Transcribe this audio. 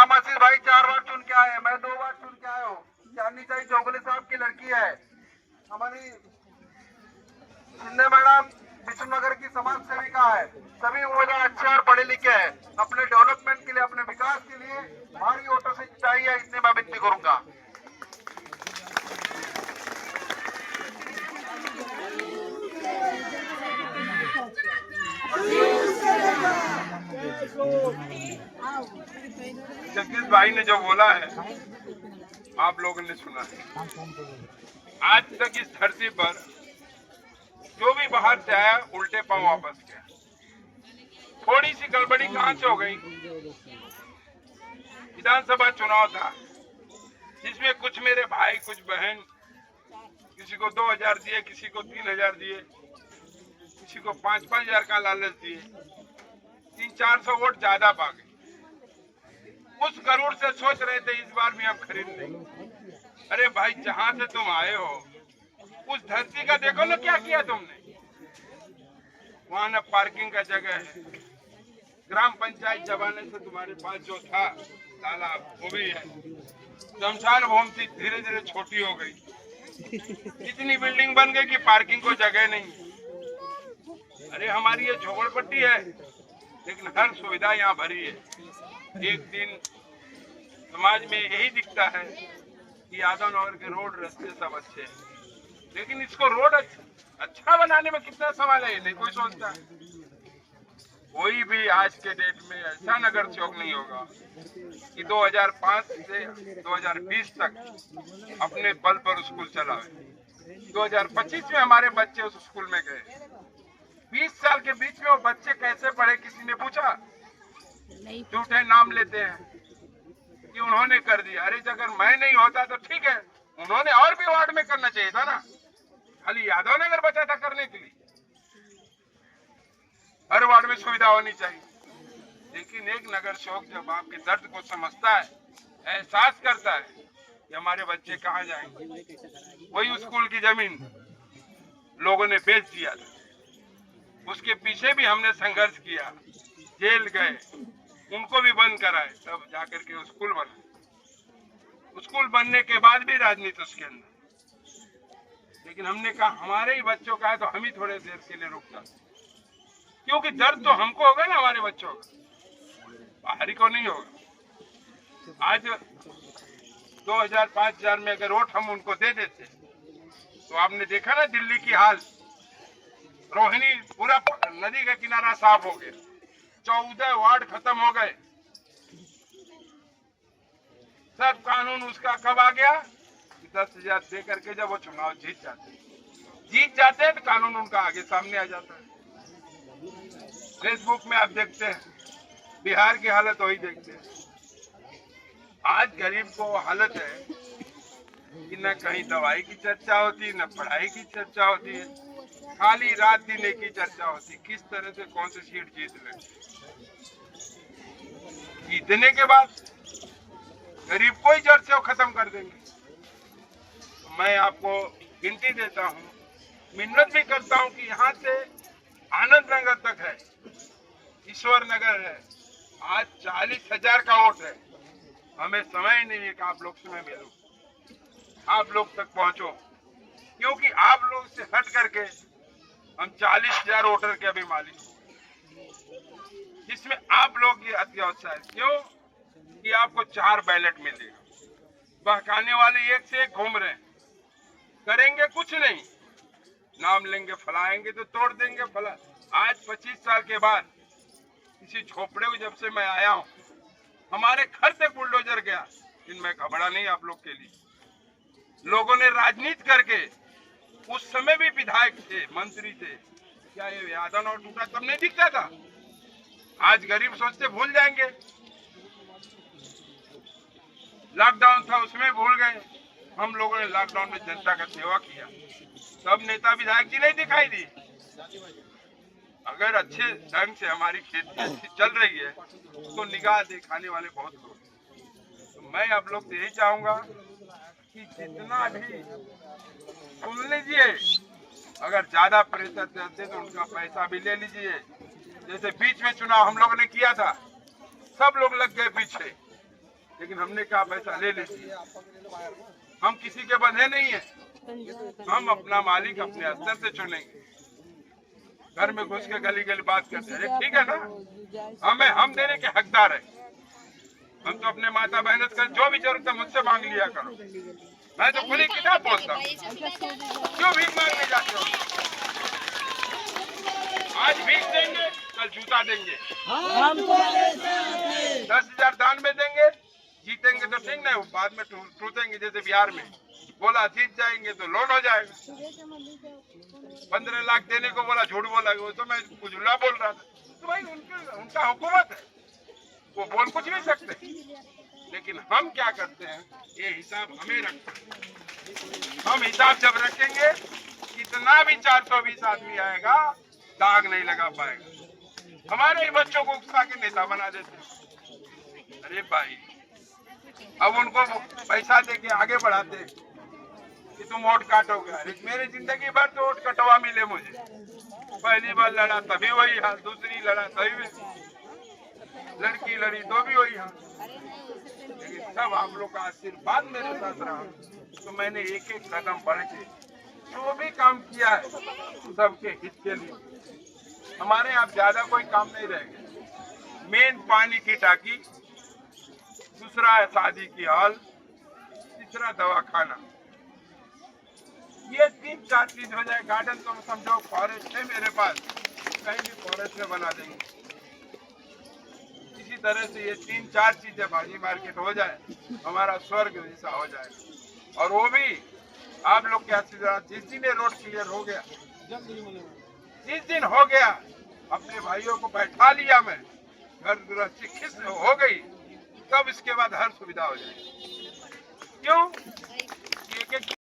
राम आशीष भाई 4 बार चुन के आए, मैं 2 बार चुन के आया हूँ। चांदनी चाहिए चौगले साहब की लड़की है। हमारी शिंदे मैडम विष्णुनगर की समाज सेविका है। सभी उम्मीदवार अच्छे और पढ़े लिखे हैं। अपने डेवलपमेंट के लिए, अपने विकास के लिए भारी वोटों से चाहिए, इतने मैं विनती करूंगा। जगदीश भाई ने जो बोला है आप लोगों ने सुना है। आज तक इस धरती पर जो भी बाहर से आया उल्टे पांव वापस गया। थोड़ी सी गड़बड़ी कहां से हो गई? विधानसभा चुनाव था जिसमें कुछ मेरे भाई, कुछ बहन, किसी को 2000 दिए, किसी को 3000 दिए, किसी को 5-5 हजार का लालच दिए। 300-400 वोट ज्यादा पा गए। उस गरुड़ से सोच रहे थे इस बार भी हम खरीद लेंगे। अरे भाई, जहां से तुम आए हो उस धरती का देखो ना क्या किया तुमने। वहां न पार्किंग का जगह है, ग्राम पंचायत जमाने से तुम्हारे पास जो था तालाब वो भी है, शमशान भूमि धीरे धीरे छोटी हो गई, इतनी बिल्डिंग बन गई कि पार्किंग को जगह नहीं। अरे हमारी ये झोपड़पट्टी है लेकिन हर सुविधा यहाँ भरी है। एक दिन समाज में यही दिखता है कि यादव नगर के रोड रास्ते सब अच्छे हैं, लेकिन इसको रोड अच्छा बनाने में कितना सवाल है, नहीं कोई सोचता। कोई भी आज के डेट में ऐसा नगर चौक नहीं होगा कि 2005 से 2020 तक अपने बल पर स्कूल चलावे। 2025 में हमारे बच्चे उस स्कूल में गए। 20 साल के बीच में वो बच्चे कैसे पढ़े, किसी ने पूछा? झूठे नाम लेते हैं कि उन्होंने कर दिया। अरे अगर मैं नहीं होता तो ठीक है, उन्होंने और भी वार्ड में करना चाहिए था ना, खाली यादव नगर बचा था करने के लिए। हर वार्ड में सुविधा होनी चाहिए। लेकिन एक नगर चौक जब आपके दर्द को समझता है, एहसास करता है कि हमारे बच्चे कहाँ जाएंगे, वही स्कूल की जमीन लोगों ने बेच दिया था। उसके पीछे भी हमने संघर्ष किया, जेल गए, उनको भी बंद कराए, तब जाकर के स्कूल बना। स्कूल बनने के बाद भी राजनीति उसके अंदर। लेकिन हमने कहा हमारे ही बच्चों का है तो हम ही थोड़े देर के लिए रुक जाते, क्योंकि दर्द तो हमको होगा ना हमारे बच्चों का, बाहरी को नहीं होगा। आज 2000-5000 में अगर वोट हम उनको दे देते तो आपने देखा ना दिल्ली की हाल, रोहिणी पूरा नदी का किनारा साफ हो गया, 14 वार्ड खत्म हो गए। सब कानून उसका कब आ गया? 10,000 दे करके जब वो चुनाव जीत जाते हैं तो कानून उनका आगे सामने आ जाता है। फेसबुक में आप देखते हैं बिहार की हालत वही देखते हैं। आज गरीब को हालत है कि न कहीं दवाई की चर्चा होती, न पढ़ाई की चर्चा होती है, खाली रात दिन एक ही चर्चा होती, किस तरह से कौन सी सीट जीत ले। जीतने के बाद गरीब को ही जड़ से वो खत्म कर देंगे। तो मैं आपको गिनती देता हूँ, मिन्नत भी करता हूँ कि यहाँ से आनंद नगर तक है, ईश्वर नगर है, आज 40,000 का वोट है। हमें समय नहीं है कि आप लोग से मैं मिलूं, आप लोग तक पहुंचो, क्योंकि आप लोग से हट करके हम 40,000 वोटर के अभी मालिक हो, जिसमें आप लोग ये अति अवसर है। क्यों कि आपको 4 बैलेट मिलेगा। बहकाने वाले एक से एक घूम रहे हैं, करेंगे कुछ नहीं, नाम लेंगे, फलाएंगे तो तोड़ देंगे फला। आज 25 साल के बाद किसी झोपड़े को जब से मैं आया हूँ, हमारे घर तक बुलडोजर गया, लेकिन मैं घबरा नहीं आप लोग के लिए। लोगों ने राजनीति करके, उस समय भी विधायक थे, मंत्री थे, क्या ये यादव और टूटा तब नहीं दिखता था? आज गरीब सोचते भूल जाएंगे। लॉकडाउन था उसमें भूल गए। हम लोगों ने लॉकडाउन में जनता का सेवा किया, सब नेता विधायक जी नहीं दिखाई दी। अगर अच्छे ढंग से हमारी खेती अच्छी चल रही है तो निगाह दिखाने वाले बहुत लोग। तो मैं आप लोग से यही चाहूंगा कि जितना भी सुन लीजिए, अगर ज्यादा प्रेशर देते तो उनका पैसा भी ले लीजिए। जैसे बीच में चुनाव हम लोगों ने किया था, सब लोग लग गए पीछे, लेकिन हमने कहा पैसा ले लीजिए, हम किसी के बंधे नहीं है, हम अपना मालिक अपने स्तर से चुनेंगे। घर में घुस के गली गली बात करते हैं, ठीक है ना, हम देने के हकदार है। हम तो अपने माता बहनों का जो भी जरूरत है मुझसे मांग लिया करो, मैं तो खुली किताब बोलता हूँ, क्यों भीख मांगने जाते हो? आज भीख देंगे, कल जूता देंगे, 10,000 दान में देंगे, जीतेंगे तो ठीक नहीं, बाद में टूटेंगे। जैसे बिहार में बोला जीत जाएंगे तो लोन हो जाएगा, 15 लाख देने को बोला, झूठ बोला, वो तो मैं उजला बोल रहा था। तो भाई उनका हुकूमत है, वो बोल कुछ नहीं सकते, लेकिन हम क्या करते हैं, ये हिसाब हमें रखते हैं। हम हिसाब जब रखेंगे, कितना भी 420 आदमी आएगा दाग नहीं लगा पाएगा। हमारे ही बच्चों को उकसा के नेता बना देते हैं। अरे भाई, अब उनको पैसा दे के आगे बढ़ाते कि तुम वोट काटोगे। अरे मेरी जिंदगी भर तो वोट कटवा मिले मुझे, पहली बार लड़ा तभी वही हाल, दूसरी लड़ा तभी, लड़की लड़ी तो भी वही हाल, लेकिन सब आप लोग का आशीर्वाद मेरे साथ रहा, तो मैंने एक एक कदम बढ़ के जो भी काम किया है सबके हित के लिए। हमारे यहाँ ज्यादा कोई काम नहीं रहेगा। मेन पानी की टाकी, दूसरा है शादी की हॉल, तीसरा दवाखाना, ये 3-4 चीज हो जाए। गार्डन तो समझो फॉरेस्ट है मेरे पास, कहीं भी फॉरेस्ट में बना देंगे। इसी तरह से ये 3-4 चीजें भाजी मार्केट हो जाए, हमारा स्वर्ग जैसा हो जाए। और वो भी आप लोग के आशीर्वाद, जिस दिन ये रोड क्लियर हो गया, जिस दिन हो गया, अपने भाइयों को बैठा लिया मैं, घर गृहस्थी खिस हो गई, तब इसके बाद हर सुविधा हो जाएगी। क्यों? एक एक